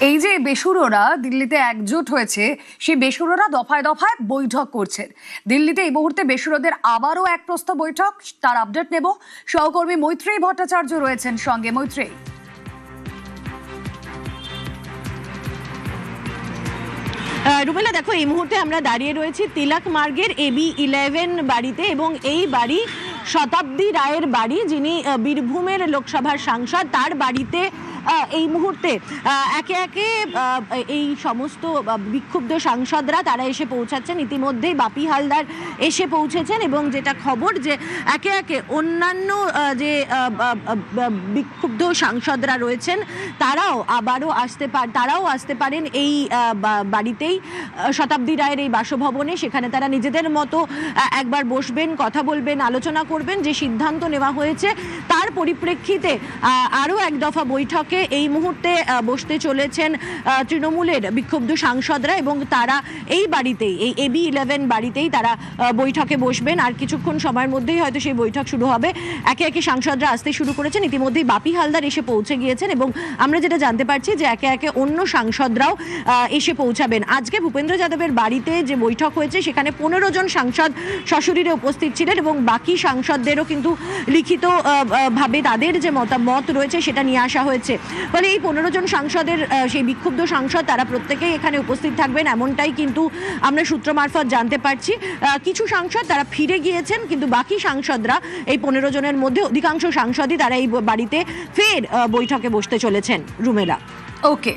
এই যে বেসুরোরা দিল্লিতে একজোট হয়েছে, সেই বেসুরোরা দফায় দফায় বৈঠক করছেন। দিল্লিতে এই মুহূর্তে বেসুরোদের আবারও এক প্রস্তাব বৈঠক, তার আপডেট নেব। সহকর্মী মৈত্রেয়ী ভট্টাচার্য রয়েছেন সঙ্গে। মৈত্রেয়ী, রুমেলা, দেখো এই মুহূর্তে আমরা দাঁড়িয়ে রয়েছি তিলক মার্গের AB11 বাড়িতে, এবং এই বাড়ি শতাব্দী রায়ের বাড়ি, যিনি বীরভূমের লোকসভার সাংসদ। তার বাড়িতে এই মুহূর্তে একে একে এই সমস্ত বিক্ষুব্ধ সাংসদরা তারা এসে পৌঁছাচ্ছেন। ইতিমধ্যেই বাপি হালদার এসে পৌঁছেছেন, এবং যেটা খবর যে একে একে অন্যান্য যে বিক্ষুব্ধ সাংসদরা রয়েছেন তারাও আসতে পারেন এই বাড়িতেই, শতাব্দী রায়ের এই বাসভবনে। সেখানে তারা নিজেদের মতো একবার বসবেন, কথা বলবেন, আলোচনা করবেন। যে সিদ্ধান্ত নেওয়া হয়েছে তার পরিপ্রেক্ষিতে আরও এক দফা বৈঠকে এই মুহূর্তে বসতে চলেছেন তৃণমূলের বিক্ষুব্ধ সাংসদরা, এবং তারা এই বাড়িতেই, এই AB11 বাড়িতেই তারা বৈঠকে বসবেন। আর কিছুক্ষণ সময়ের মধ্যেই হয়তো সেই বৈঠক শুরু হবে। একে একে সাংসদরা আসতে শুরু করেছেন। ইতিমধ্যেই বাপি হালদার এসে পৌঁছে গিয়েছেন, এবং আমরা যেটা জানতে পারছি যে একে একে অন্য সাংসদরাও এসে পৌঁছাবেন। আজকে ভূপেন্দ্র যাদবের বাড়িতে যে বৈঠক হয়েছে সেখানে 15 জন সাংসদ সশরীরে উপস্থিত ছিলেন, এবং বাকি সাংসদদেরও কিন্তু লিখিত ভাবে তাদের যে মতামত রয়েছে সেটা নিয়ে আসা হয়েছে। ফলে এই 15 জন সাংসদের সেই বিক্ষুব্ধ সাংসদ তারা প্রত্যেকেই এখানে উপস্থিত থাকবেন, এমনটাই কিন্তু আমরা সূত্র মারফত জানতে পারছি। কিছু সাংসদ তারা ফিরে গিয়েছেন, কিন্তু বাকি সাংসদরা, এই 15 জনের মধ্যে অধিকাংশ সাংসদই তারা এই বাড়িতে ফের বৈঠকে বসতে চলেছেন। রুমেলা, ওকে।